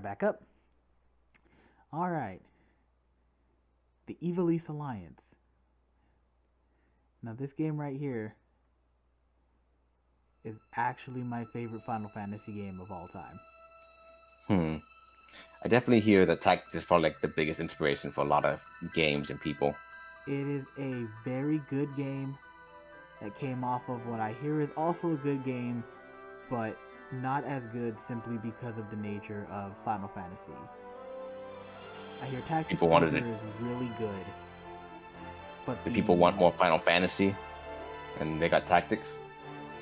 back up. All right. The Evilise Alliance. Now, this game right here is actually my favorite Final Fantasy game of all time. Hmm. I definitely hear that tactics is probably like the biggest inspiration for a lot of games and people. It is a very good game that came off of what I hear is also a good game, but not as good simply because of the nature of Final Fantasy. I hear Tactics People wanted Ogre it. is really good, but The people want more Final Fantasy, and they got tactics.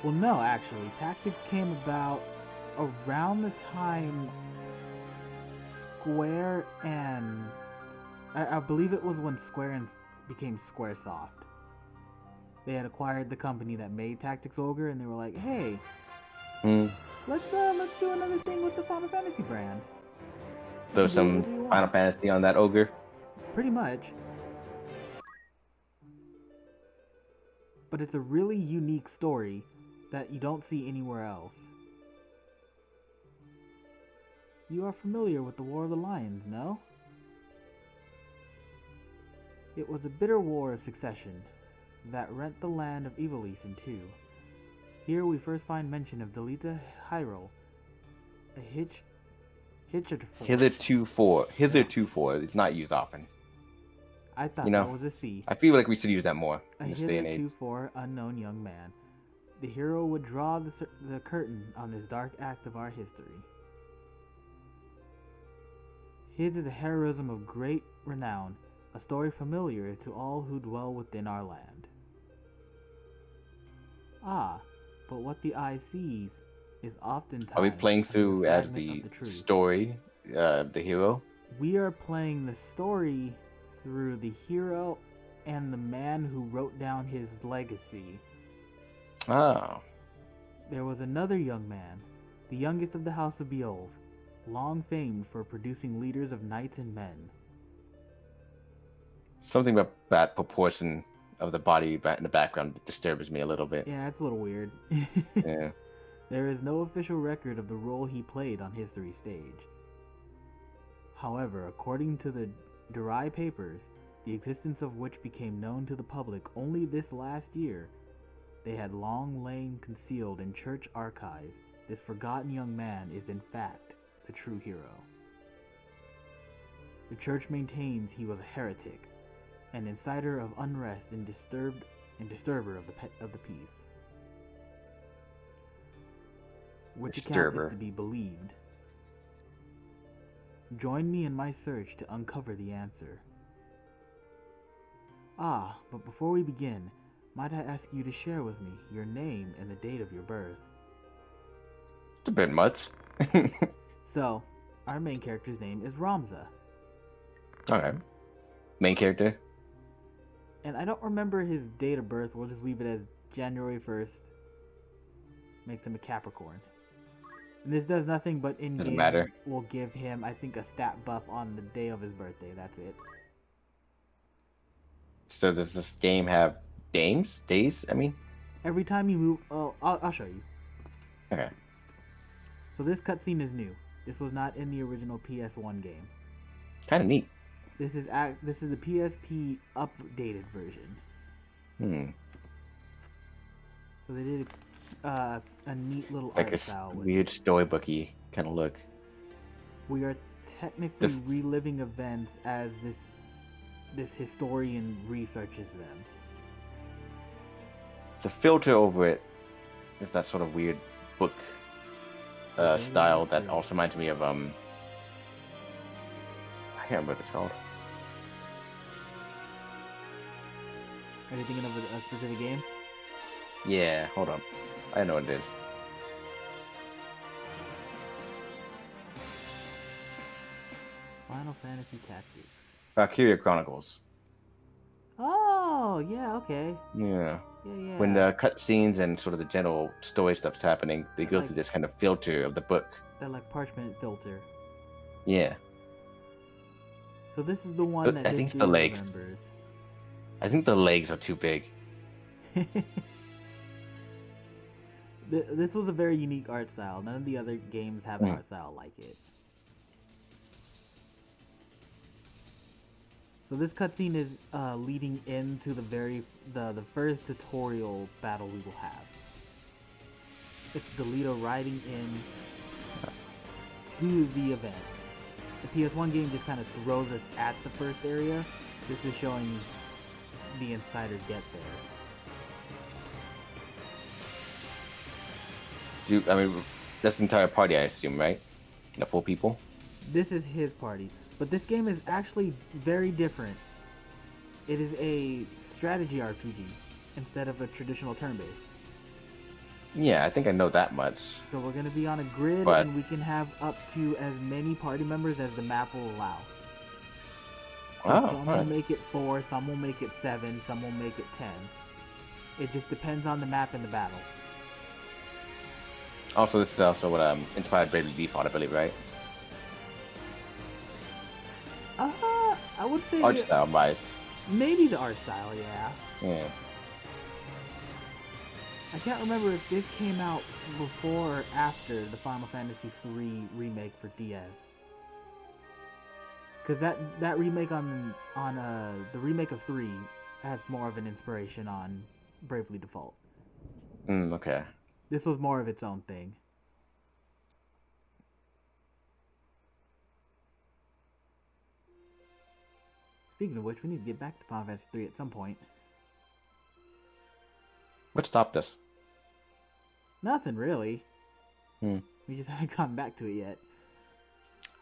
Well, no, actually, Tactics came about around the time Square and I believe it was when Square and became SquareSoft. They had acquired the company that made Tactics Ogre, and they were like, "Hey, Hmm. let's do another thing with the Final Fantasy brand. Throw Do some whatever you Final want." Fantasy on that ogre. Pretty much. But it's a really unique story that you don't see anywhere else. You are familiar with the War of the Lions, no? It was a bitter war of succession that rent the land of Ivalice in two. Here we first find mention of Delita Hyrule, a Hitherto it's not used often. I thought You that know, was a C. I feel like we should use that more A in this day and age. hitherto unknown young man. The hero would draw the curtain on this dark act of our history. His is a heroism of great renown, a story familiar to all who dwell within our land. Ah, but what the eye sees is oftentimes Are we playing a mere through as fragment the of the truth. story, the hero? We are playing the story through the hero and the man who wrote down his legacy. Oh, There was another young man, the youngest of the House of Beolve, long famed for producing leaders of knights and men. something about that proportion of the body in the background disturbs me a little bit. Yeah, it's a little weird. Yeah. There is no official record of the role he played on history stage. However, according to the Durai papers, the existence of which became known to the public only this last year, they had long lain concealed in church archives. This forgotten young man is in fact the true hero. The church maintains he was a heretic, an inciter of unrest and disturber of the peace. Which account is to be believed? Join me in my search to uncover the answer. Ah, but before we begin, might I ask you to share with me your name and the date of your birth? It's a bit much. So, our main character's name is Ramza. Okay. Main character? And I don't remember his date of birth. We'll just leave it as January 1st. Makes him a Capricorn. And this does nothing but in-game will give him, I think, a stat buff on the day of his birthday. That's it. So does this game have days? I mean? Every time you move... Oh, I'll show you. Okay. So this cutscene is new. This was not in the original PS1 game. Kind of neat. This is the PSP updated version. So they did a neat little like art style. Like a weird storybooky kind of look. We are technically reliving events as this historian researches them. The filter over it is that sort of weird book style that also reminds me of I can't remember what it's called. Are you thinking of a specific game? Yeah, hold up. I know what it is. Final Fantasy Tactics. Valkyria Chronicles. Oh, yeah, okay. Yeah. Yeah. When the cutscenes and sort of the general story stuff's happening, they go through this kind of filter of the book. That like parchment filter. Yeah. So this is the one that I think it's the legs. Members. I think the legs are too big. This was a very unique art style. None of the other games have an art style like it. So this cutscene is leading into the first tutorial battle we will have. It's Delito riding in to the event. The PS1 game just kind of throws us at the first area. This is showing the insider get there. I mean, that's the entire party, I assume, right? The 4 people? This is his party. But this game is actually very different. It is a strategy RPG instead of a traditional turn-based. Yeah, I think I know that much. So we're going to be on a grid, and we can have up to as many party members as the map will allow. So some will make it 4, some will make it 7, some will make it 10. It just depends on the map and the battle. Also, this is also what inspired Bravely Default, I believe, right? I would say art style wise. Maybe the art style, yeah. Yeah. I can't remember if this came out before or after the Final Fantasy III remake for DS. Because that remake on the remake of 3 has more of an inspiration on Bravely Default. Okay. This was more of its own thing. Speaking of which, we need to get back to Final Fantasy 3 at some point. What stopped us? Nothing really. We just haven't gotten back to it yet.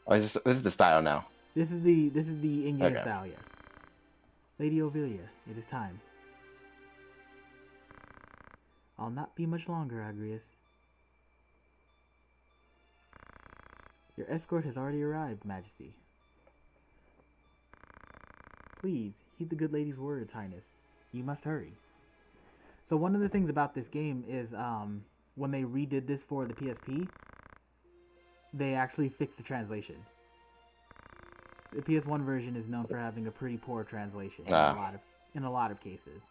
Oh, this is the style now. This is the in-game style, yes. Lady Ovilia, it is time. I'll not be much longer, Agrius. Your escort has already arrived, Majesty. Please, heed the good lady's words, Highness. You must hurry. So one of the things about this game is, when they redid this for the PSP, they actually fixed the translation. The PS1 version is known for having a pretty poor translation in a lot of cases.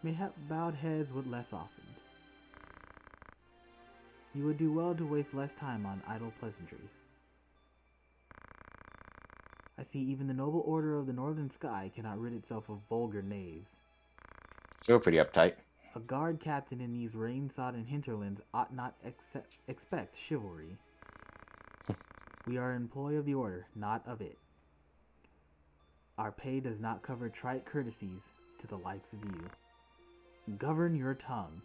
Mayhap bowed heads would less often. You would do well to waste less time on idle pleasantries. I see even the noble order of the northern sky cannot rid itself of vulgar knaves. So we're pretty uptight. A guard captain in these rain-sodden hinterlands ought not expect chivalry. We are employ of the order, not of it. Our pay does not cover trite courtesies to the likes of you. Govern your tongue.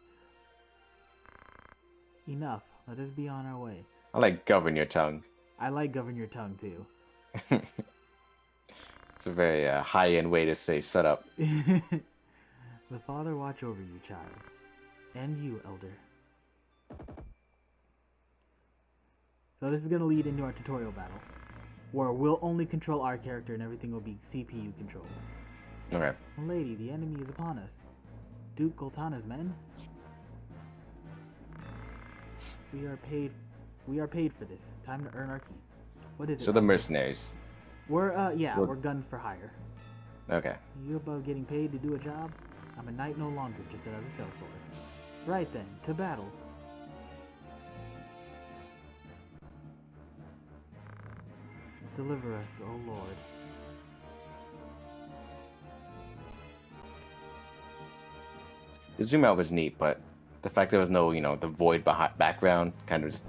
Enough. Let us be on our way. I like govern your tongue. I like govern your tongue too. It's a very high-end way to say "shut up." The Father watch over you, child. And you, elder. So this is going to lead into our tutorial battle, where we'll only control our character and everything will be CPU controlled. Okay. Lady, the enemy is upon us. Duke Goltana's men? We are paid for this. Time to earn our keep. What is it? So the mercenaries. We're guns for hire. Okay. You above getting paid to do a job? I'm a knight no longer, just another sellsword. Right then, to battle. Deliver us, O Lord. The zoom out was neat, but the fact there was no, the void background kind of just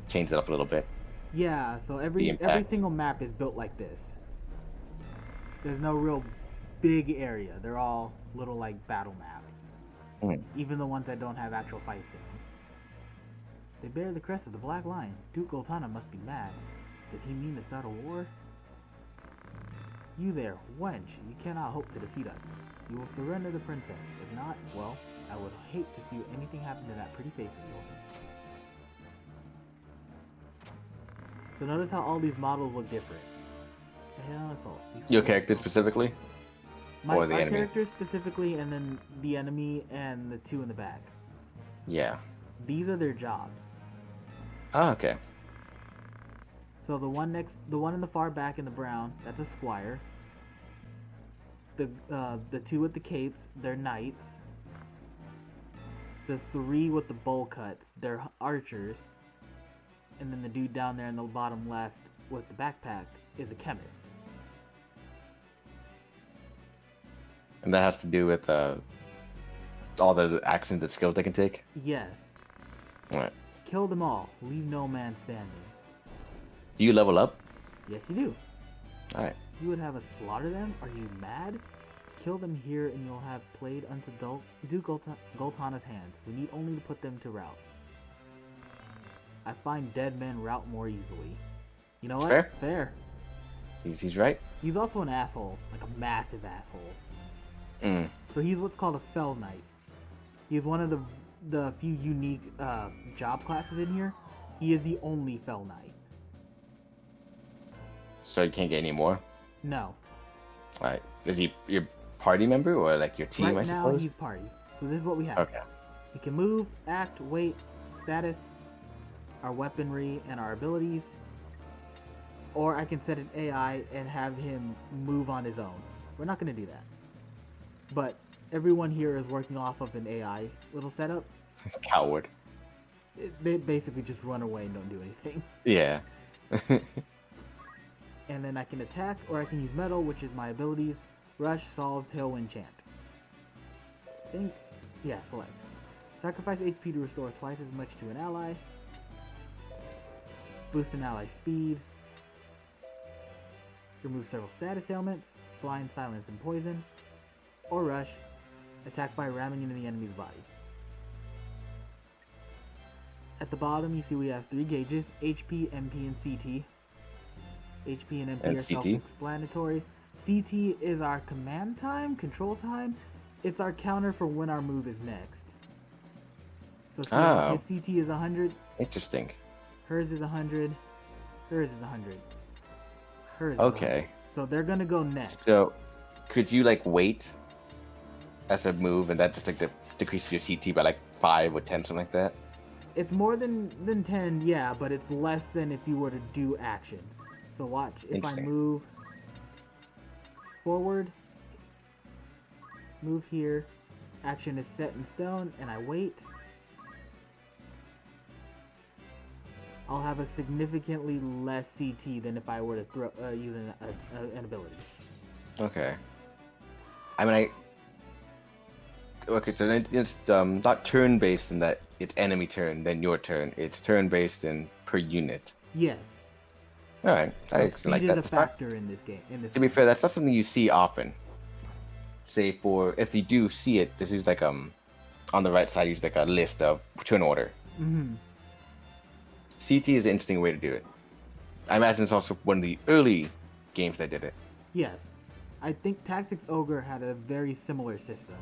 changed it up a little bit. Yeah, so every single map is built like this. There's no real big area. They're all little like battle maps. Even the ones that don't have actual fights in them. They bear the crest of the Black Lion. Duke Goltana must be mad. Does he mean to start a war? You there, wench, you cannot hope to defeat us. You will surrender the princess. If not, well, I would hate to see anything happen to that pretty face of yours. So notice how all these models look different. Your character specifically? Or the enemy? My character specifically, and then the enemy and the two in the back. Yeah. These are their jobs. Ah, okay. So the one in the far back in the brown, that's a squire. The two with the capes, they're knights. The three with the bowl cuts, they're archers. and then the dude down there in the bottom left with the backpack is a chemist. And that has to do with all the actions and skills they can take? Yes. Alright. Kill them all. Leave no man standing. Do you level up? Yes, you do. Alright. You would have us slaughter them? Are you mad? Kill them here and you'll have played unto Duke Goltana's hands. We need only to put them to rout. I find dead men rout more easily. You know what? Fair. Fair. He's right. He's also an asshole. Like a massive asshole. Mm. So he's what's called a Fell Knight. He's one of the few unique job classes in here. He is the only Fell Knight. So you can't get any more? No. Alright. Is he your party member or like your team, Right I now suppose? he's party. So this is what we have. Okay. He can move, act, wait, status, our weaponry, and our abilities. Or I can set an AI and have him move on his own. We're not going to do that. But everyone here is working off of an AI little setup. Coward. They basically just run away and don't do anything. Yeah. And then I can attack, or I can use metal, which is my abilities. Rush, solve, tailwind, chant. Select. Sacrifice HP to restore twice as much to an ally. Boost an ally speed. Remove several status ailments. Blind, silence, and poison. Or rush. Attack by ramming into the enemy's body. At the bottom, you see we have 3 gauges, HP, MP, and CT. HP and MP And are CT? self-explanatory. CT is our command time, control time. It's our counter for when our move is next. So his CT is 100. Interesting. Hers is 100. Hers is 100. Hers is Okay. 100. So they're gonna go next. So, could you like wait as a move, and that just like decreases your CT by like 5 or 10, something like that? It's more than 10, yeah, but it's less than if you were to do action. So watch, if I move forward, move here, action is set in stone, and I wait, I'll have a significantly less CT than if I were to use an ability. Okay. I mean, okay, so then it's not turn-based in that it's enemy turn, then your turn. It's turn-based in per unit. Yes. All right, I Speed like is that. a factor in this game. To be fair, that's not something you see often. Say if you do see it, this is like on the right side, use like a list of turn order. Mm-hmm. CT is an interesting way to do it. I imagine it's also one of the early games that did it. Yes. I think Tactics Ogre had a very similar system.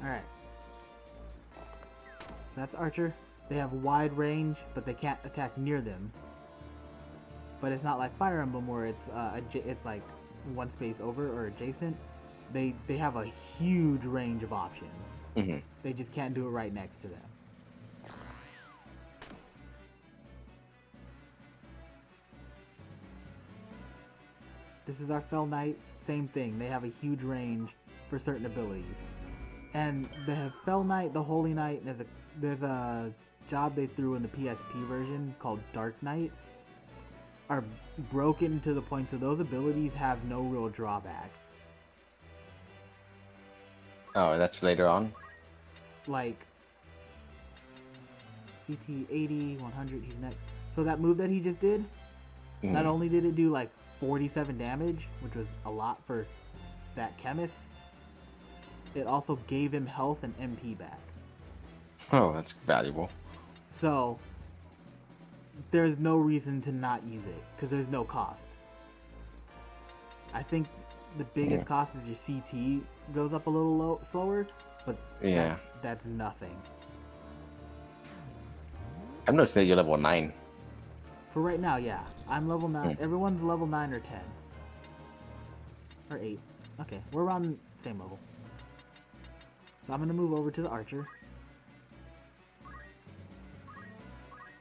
Alright. So that's Archer. They have wide range, but they can't attack near them. But it's not like Fire Emblem where it's like one space over or adjacent. They have a huge range of options. Mm-hmm. They just can't do it right next to them. This is our Fell Knight. Same thing. They have a huge range for certain abilities. And the Fell Knight, the Holy Knight, there's a job they threw in the PSP version called Dark Knight, are broken to the point so those abilities have no real drawback. Oh, that's later on? Like CT 80, 100, he's next. So that move that he just did, not only did it do like 47 damage, which was a lot for that chemist, it also gave him health and MP back. Oh, that's valuable. So there's no reason to not use it because there's no cost. I think the biggest cost is your CT goes up a little slower, but that's nothing. I'm noticing that you're level 9. For right now, yeah. I'm level 9. Everyone's level 9 or 10. Or 8. Okay, we're around the same level. So I'm going to move over to the Archer.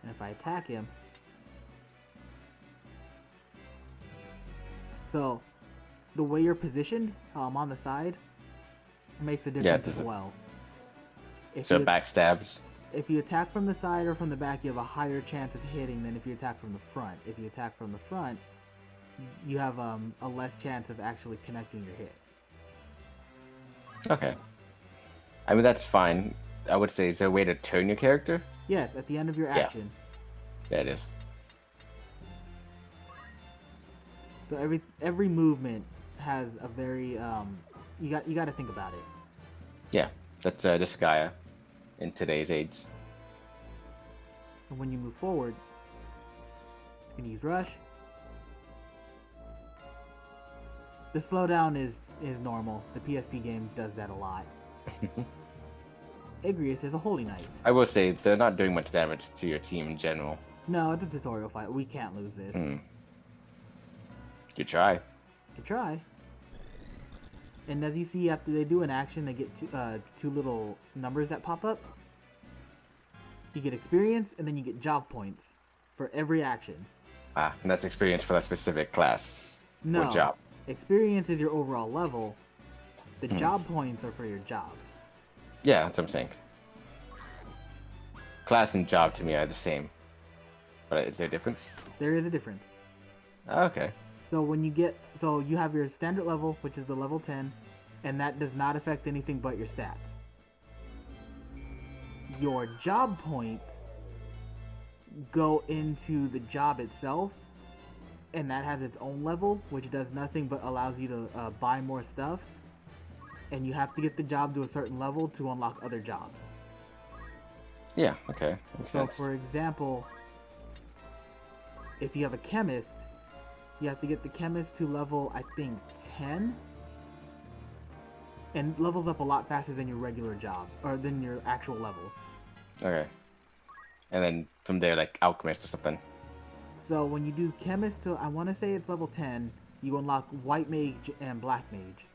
And if I attack him... So, the way you're positioned, how I'm on the side, makes a difference as well. So backstabs? if you attack from the side or from the back, you have a higher chance of hitting than if you attack from the front. If you attack from the front, you have a less chance of actually connecting your hit. Okay. I mean, that's fine. I would say, is there a way to turn your character? Yes, at the end of your action. Yeah, it is. So every movement has a very you got to think about it. Yeah, that's just Gaia in today's age. And when you move forward, you can use rush. The slowdown is normal. The PSP game does that a lot. Igrius is a holy knight. I will say they're not doing much damage to your team in general. No, it's a tutorial fight. We can't lose this. You try. You try. And as you see, after they do an action, they get two little numbers that pop up. You get experience, and then you get job points for every action. Ah, and that's experience for that specific class. No. Or job. Experience is your overall level. The job points are for your job. Yeah, that's what I'm saying. Class and job to me are the same. But is there a difference? There is a difference. Okay. So when you get, so you have your standard level, which is the level 10, and that does not affect anything but your stats. Your job points go into the job itself, and that has its own level, which does nothing but allows you to buy more stuff, and you have to get the job to a certain level to unlock other jobs. Yeah, okay. Makes So sense. for example, if you have a chemist, you have to get the chemist to level, I think, 10, and levels up a lot faster than your regular job, or than your actual level. Okay. And then from there, like alchemist or something. So when you do chemist to, I want to say it's level 10, you unlock white mage and black mage.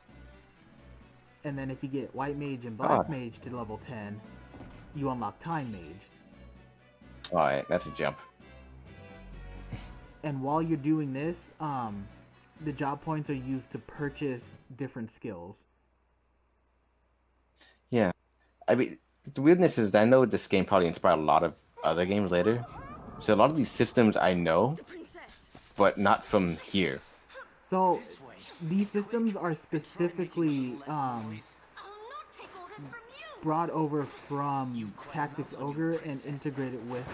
And then if you get white mage and black mage to level 10, you unlock time mage. Alright, that's a jump. And while you're doing this, the job points are used to purchase different skills. Yeah. I mean, the weirdness is that I know this game probably inspired a lot of other games later. So a lot of these systems I know, but not from here. So these systems are specifically brought over from Tactics Ogre and integrated with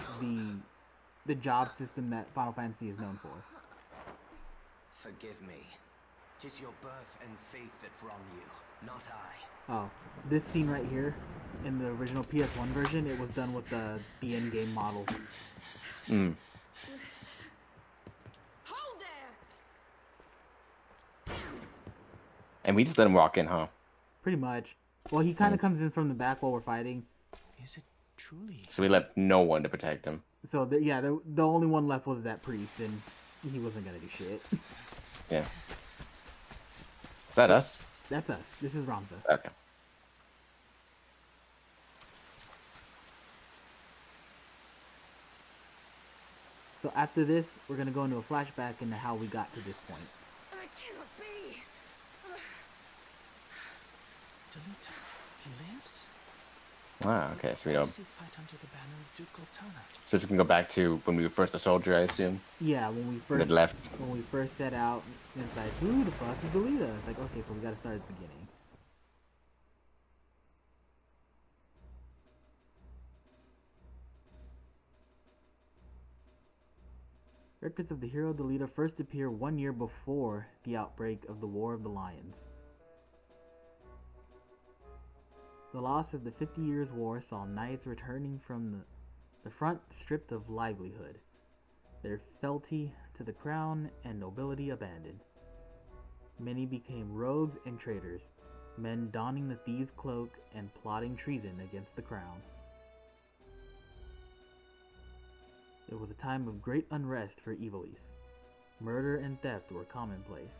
the job system that Final Fantasy is known for. Forgive me. 'Tis your birth and faith that wrong you, not I. Oh, this scene right here, in the original PS1 version, it was done with the in-game model. Mm. Hold there! And we just let him walk in, huh? Pretty much. Well, he kind of comes in from the back while we're fighting. Is it truly? So we left no one to protect him. So, the only one left was that priest, and he wasn't gonna do shit. Yeah. Is that us? That's us. This is Ramza. Okay. So after this, we're gonna go into a flashback into how we got to this point. I cannot be. Delita, he lives? Wow, okay, so we know. Does he fight under the banner of Duke Goltana? So this can go back to when we were first a soldier, I assume? Yeah, when we That first left. when we first set out, it's like, who the fuck is Delita? It's like, okay, so we gotta start at the beginning. Records of the hero Delita first appear 1 year before the outbreak of the War of the Lions. The loss of the 50 Years' War saw knights returning from the front stripped of livelihood, their fealty to the crown and nobility abandoned. Many became rogues and traitors, men donning the thieves' cloak and plotting treason against the crown. It was a time of great unrest for Ivalice. Murder and theft were commonplace.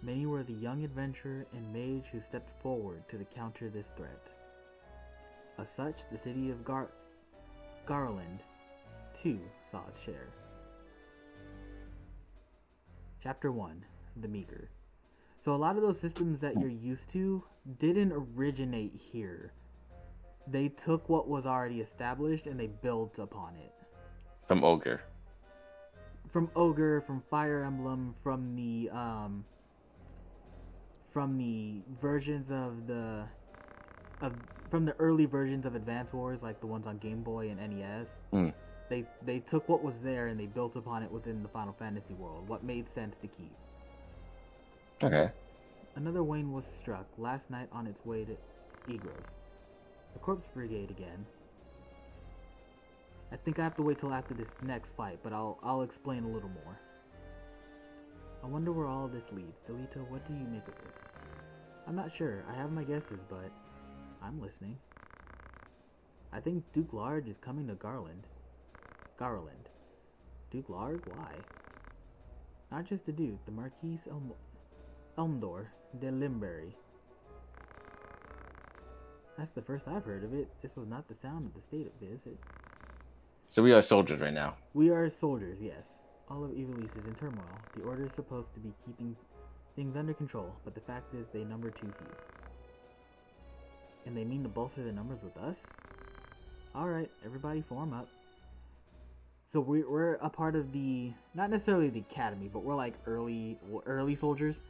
Many were the young adventurer and mage who stepped forward to counter this threat. As such, the city of Garland, too, saw its share. Chapter 1, The Meager. So a lot of those systems that you're used to didn't originate here. They took what was already established and they built upon it. From Ogre. From Ogre, from Fire Emblem, from the versions of from the early versions of Advance Wars, like the ones on Game Boy and NES. Mm. They took what was there and they built upon it within the Final Fantasy world. What made sense to keep. Okay. Another Wayne was struck last night on its way to Egros. The Corpse Brigade again. I think I have to wait till after this next fight, but I'll explain a little more. I wonder where all this leads. Delito, what do you make of this? I'm not sure. I have my guesses, but I'm listening. I think Duke Large is coming to Garland. Duke Larg? Why? Not just the Duke, the Marquis Elmdor de Limbury. That's the first I've heard of it. This was not the sound of the state of visit. So we are soldiers right now. We are soldiers, yes. All of Ivalice is in turmoil. The Order is supposed to be keeping things under control, but the fact is they number too few. And they mean to bolster the numbers with us? Alright, everybody form up. So we're a part of the, not necessarily the academy, but we're like early soldiers.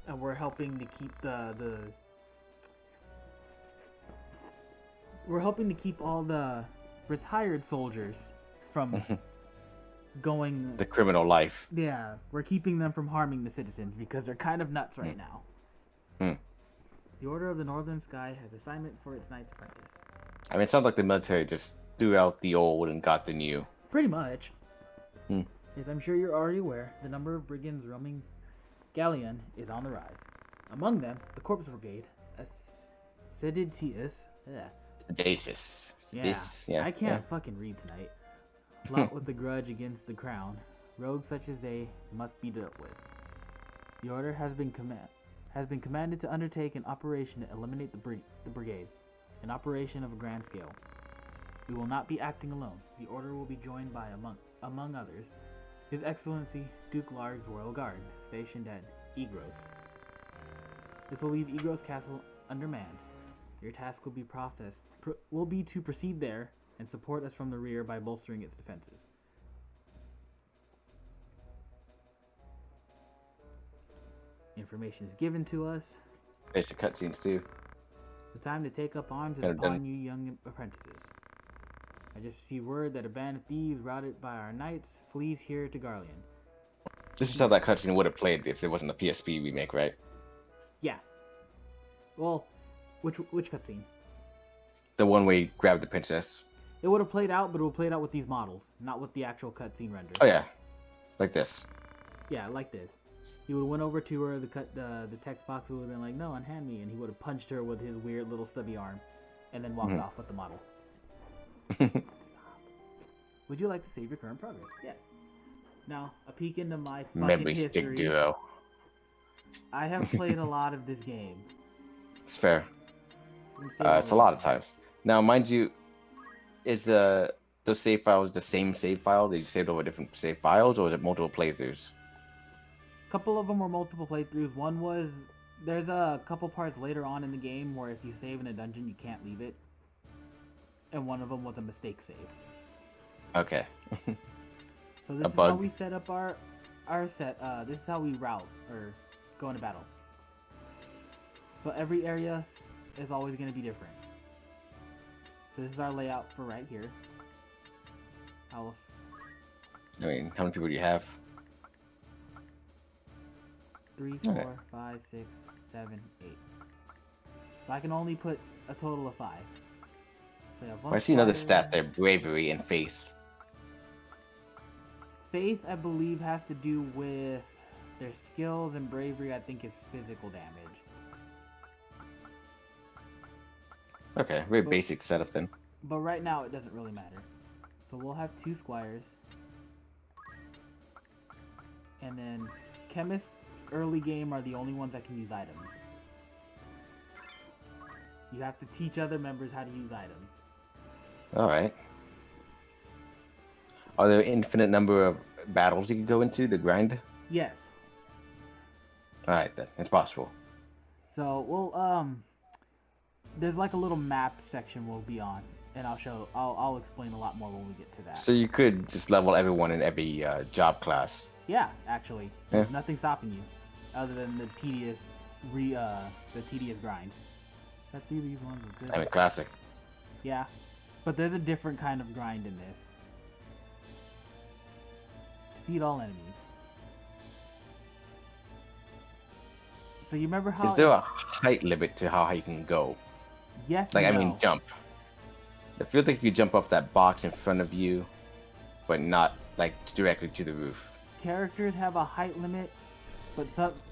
And we're helping to keep we're helping to keep all the retired soldiers from going The criminal life. Yeah, we're keeping them from harming the citizens because they're kind of nuts right now. The Order of the Northern Sky has assignment for its Knights Apprentice. I mean, it sounds like the military just threw out the old and got the new. Pretty much. As I'm sure you're already aware, the number of brigands roaming Galleon is on the rise. Among them, the Corpse Brigade, Seditious. Sedacious. I can't fucking read tonight. Lot with the grudge against the crown. Rogues such as they must be dealt with. The Order has been commanded to undertake an operation to eliminate the brigade, an operation of a grand scale. We will not be acting alone. The Order will be joined by, among others, His Excellency Duke Larg's Royal Guard, stationed at Egros. This will leave Egros Castle undermanned. Your task will be to proceed there and support us from the rear by bolstering its defenses. Information is given to us. Basic cutscenes too. The time to take up arms is upon you young apprentices. I just received word that a band of thieves routed by our knights flees here to Garleon. This is how that cutscene would have played if there wasn't a PSP remake, right? Yeah. Well, which cutscene? The one where you grab the princess. It would have played out, but it would have played out with these models, not with the actual cutscene rendered. Oh yeah, like this. Yeah, like this. He would have went over to her, the text box would have been like, no, unhand me, and he would have punched her with his weird little stubby arm, and then walked off with the model. Would you like to save your current progress? Yes. Now, a peek into my fucking Memory history. stick duo. I have played a lot of this game. It's fair. It's a lot of times. Now, mind you, is those save files the same save file? Did you save over different save files, or is it multiple playthroughs? A couple of them were multiple playthroughs. One was, there's a couple parts later on in the game where if you save in a dungeon, you can't leave it. And one of them was a mistake save. Okay. So this is how we set up our set. This is how we route or go into battle. So every area is always going to be different. So this is our layout for right here. I mean, how many people do you have? 3, 4, 5, 6, 7, 8. So I can only put a total of 5. So I have one. I see another stat there: bravery and faith. Faith, I believe, has to do with their skills, and bravery, I think, is physical damage. Okay, very basic setup then. But right now, it doesn't really matter. So we'll have 2 squires. And then chemists, early game, are the only ones that can use items. You have to teach other members how to use items. Alright. Are there an infinite number of battles you can go into to grind? Yes. Alright then, it's possible. So, well, there's like a little map section we'll be on, and I'll explain a lot more when we get to that. So you could just level everyone in every job class. Yeah, actually, there's Yeah. nothing stopping you, other than the tedious grind. I think these ones are good. I mean, classic. Yeah, but there's a different kind of grind in this. Defeat all enemies. So you remember how? Is there a height limit to how high you can go? Yes. Like, and I mean, no. jump. It feels like you jump off that box in front of you, but not like directly to the roof. Characters have a height limit, but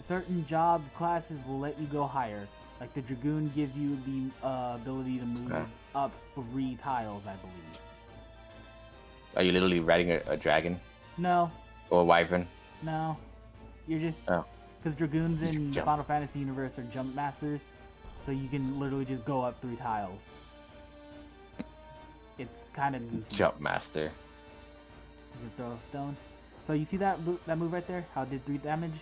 certain job classes will let you go higher. Like the Dragoon gives you the ability to move up 3 tiles, I believe. Are you literally riding a dragon No, or a wyvern? no. You're just... Oh. Because Dragoons Just in jump. Final Fantasy universe are jump masters, so you can literally just go up 3 tiles. It's kind of goofy. Jump master. You can throw a stone. So you see that move right there? How it did 3 damage?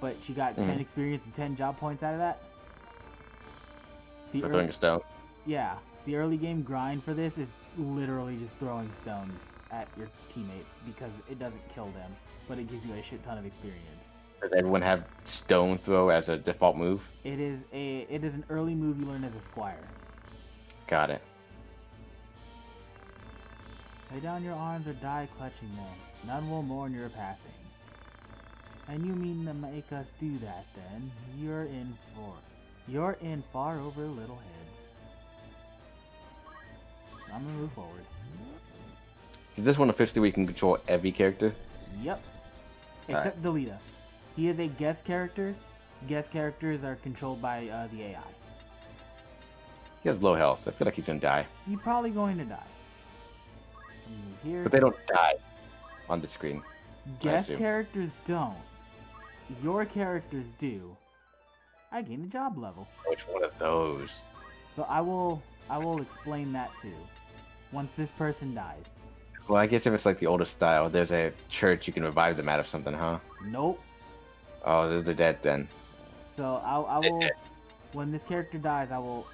But she got 10 experience and 10 job points out of that? For throwing a stone. Yeah. The early game grind for this is literally just throwing stones at your teammates because it doesn't kill them, but it gives you a shit ton of experience. Does everyone have stone throw as a default move? It is an early move you learn as a squire. Got it. Lay down your arms or die clutching them. None will mourn your passing. And you mean to make us do that then? You're in far over little heads. I'm gonna move forward. Is this one officially where you can control every character? Yep. Except Delita. He is a guest character. Guest characters are controlled by the AI. He has low health. I feel like he's gonna die. You're probably going to die. Move here. But they don't die on the screen. Guest assume. characters don't. Your characters do. I gained a job level. Which one of those? So I will explain that too. Once this person dies. Well, I guess if it's like the older style, there's a church you can revive them out of something, huh? Nope. Oh, they're dead then. So I will when this character dies, I will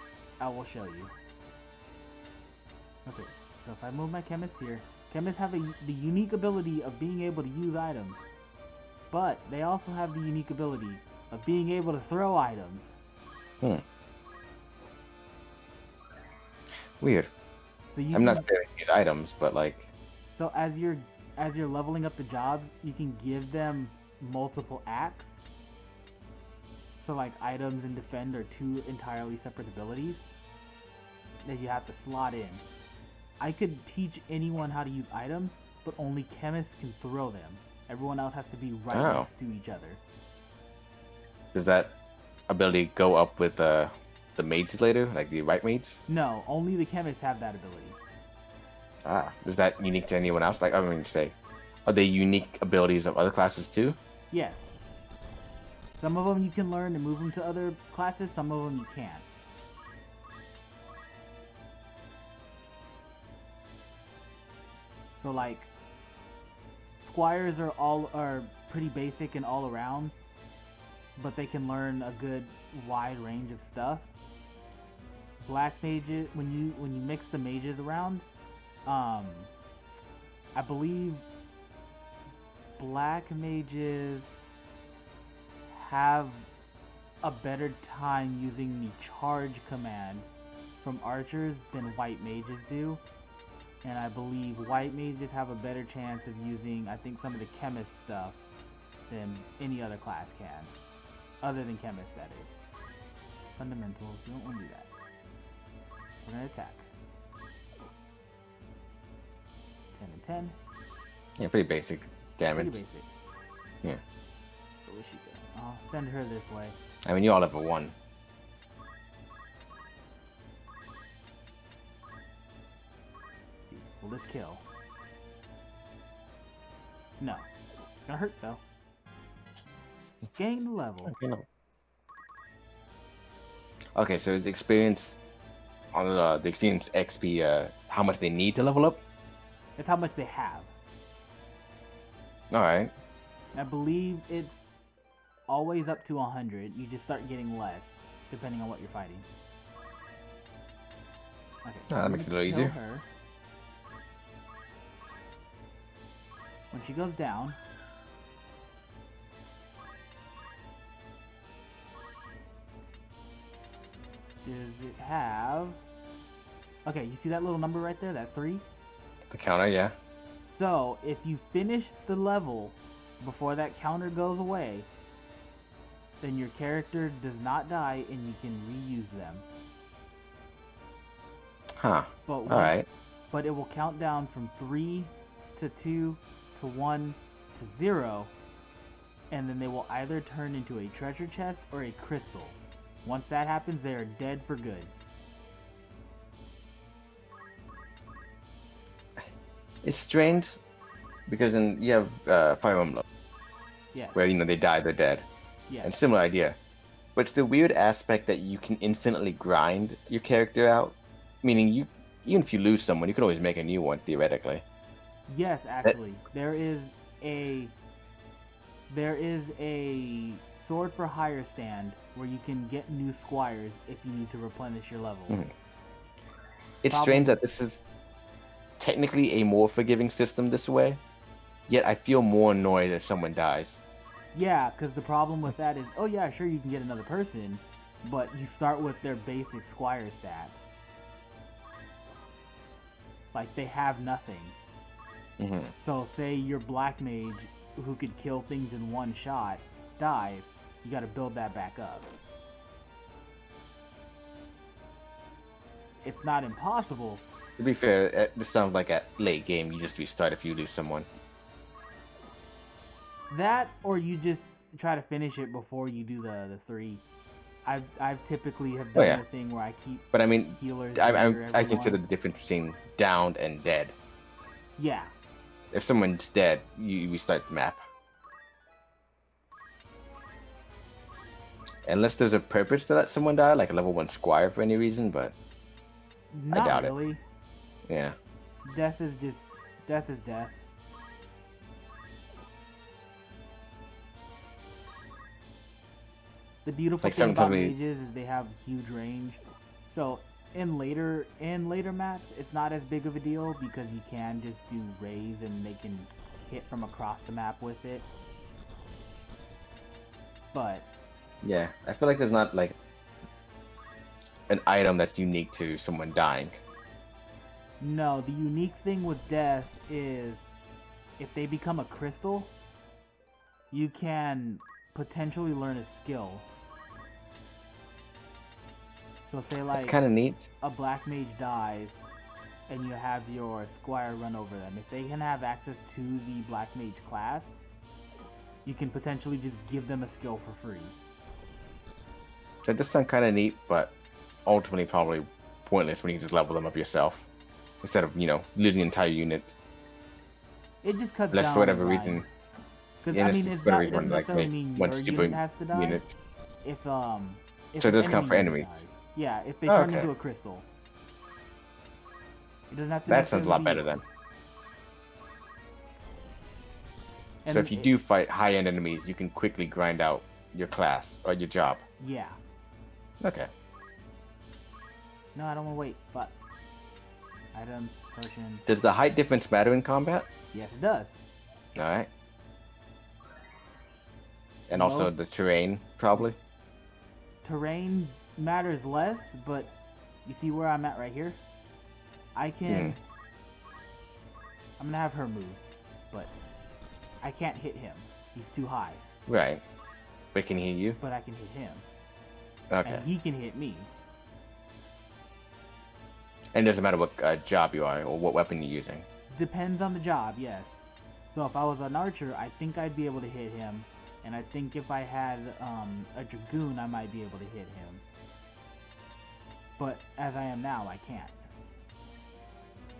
show you. Okay. So if I move my chemist here, chemists have the unique ability of being able to use items. But they also have the unique ability of being able to throw items. Weird. So you I'm not can- saying use items, but like, So as you're leveling up the jobs, you can give them multiple acts. So like items and defend are 2 entirely separate abilities that you have to slot in. I could teach anyone how to use items, but only chemists can throw them. Everyone else has to be right next to each other. does that ability go up with the mages later, like the right mages? No, only the chemists have that ability. Ah, is that unique to anyone else? Like, I mean, say, are they unique abilities of other classes too? Yes. Some of them you can learn and move them to other classes, some of them you can't. So like squires are pretty basic and all around, but they can learn a good wide range of stuff. Black mages, when you mix the mages around, I believe black mages have a better time using the charge command from archers than white mages do. And I believe white mages have a better chance of using, I think, some of the chemist stuff than any other class can. Other than chemist, that is. Fundamentals, you don't want to do that. We're going to attack. 10 and 10. Yeah, pretty basic damage. Pretty basic. Yeah. Where is she going? I'll send her this way. I mean, you all level 1. Let's see. Will this kill? No. It's gonna hurt though. Gain the level. Okay, no. Okay, so the experience on the experience XP, how much they need to level up? That's how much they have. All right. I believe it's always up to 100. You just start getting less depending on what you're fighting. Okay. Oh, that I'm makes it a gonna little kill easier. her. When she goes down, does it have... Okay, you see that little number right there, that 3? The counter, yeah. So, if you finish the level before that counter goes away, then your character does not die and you can reuse them. Huh. But Alright. But it will count down from 3 to 2 to 1 to 0, and then they will either turn into a treasure chest or a crystal. Once that happens, they are dead for good. It's strange because you have Fire Emblem, Yes. where they die, they're dead. Yes. And similar idea. But it's the weird aspect that you can infinitely grind your character out. Meaning even if you lose someone, you can always make a new one, theoretically. Yes, actually. There is a sword for hire stand where you can get new squires if you need to replenish your levels. Mm-hmm. It's strange that this is technically a more forgiving system this way, yet I feel more annoyed if someone dies. Yeah, because the problem with that is, oh yeah, sure you can get another person, but you start with their basic squire stats. Like, they have nothing. Mm-hmm. So say your black mage, who could kill things in one shot, dies, you gotta build that back up. It's not impossible. To be fair, this sounds like at late game you just restart if you lose someone. That, or you just try to finish it before you do the 3. I've typically have done the thing where I keep But I mean, healers. I consider the difference between downed and dead. Yeah. If someone's dead, you restart the map. Unless there's a purpose to let someone die, like a level 1 squire for any reason, but Not I doubt really. it. Yeah. Death is death. The beautiful thing about mages is they have huge range. So in later maps, it's not as big of a deal because you can just do raise and they can hit from across the map with it. But yeah, I feel like there's not like an item that's unique to someone dying. No, the unique thing with death is if they become a crystal, you can potentially learn a skill. So say like it's kind of neat. A black mage dies and you have your squire run over them. If they can have access to the black mage class, you can potentially just give them a skill for free. That does sound kind of neat, but ultimately probably pointless when you can just level them up yourself instead of, losing an entire unit. It just cuts down. Unless for whatever reason. Because I mean, it doesn't necessarily mean your unit has to die. Unit. If so it does count for enemies. Dies. Yeah, if they turn into a crystal. It doesn't have to. That sounds a lot better then. And so if you do fight high-end enemies, you can quickly grind out your class or your job. Yeah. Okay. No, I don't want to wait. But items, potions. Does the height difference matter in combat? Yes, it does. All right. And also the terrain, probably. Terrain matters less, but you see where I'm at right here? I can... I'm gonna have her move, but I can't hit him. He's too high. Right. But can he hit you? But I can hit him. Okay. And he can hit me. And it doesn't matter what job you are or what weapon you're using? Depends on the job, yes. So if I was an archer, I think I'd be able to hit him. And I think if I had a dragoon, I might be able to hit him. But as I am now, I can't.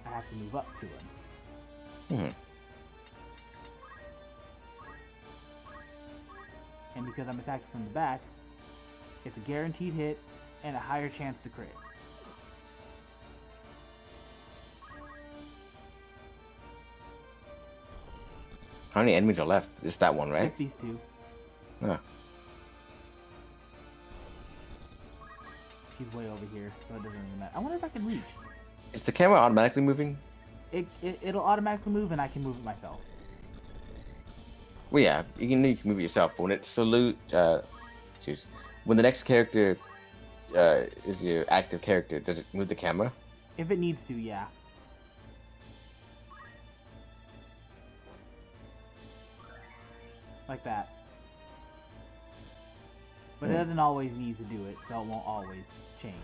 I have to move up to him. And because I'm attacking from the back, it's a guaranteed hit and a higher chance to crit. How many enemies are left? Just that one, right? Just these two. Huh. She's way over here, so it doesn't really matter. I wonder if I can reach. Is the camera automatically moving? It'll automatically move, and I can move it myself. Well, yeah, you can move it yourself, but when it's when the next character is your active character, does it move the camera? If it needs to, yeah. Like that. But it doesn't always need to do it, so it won't always change.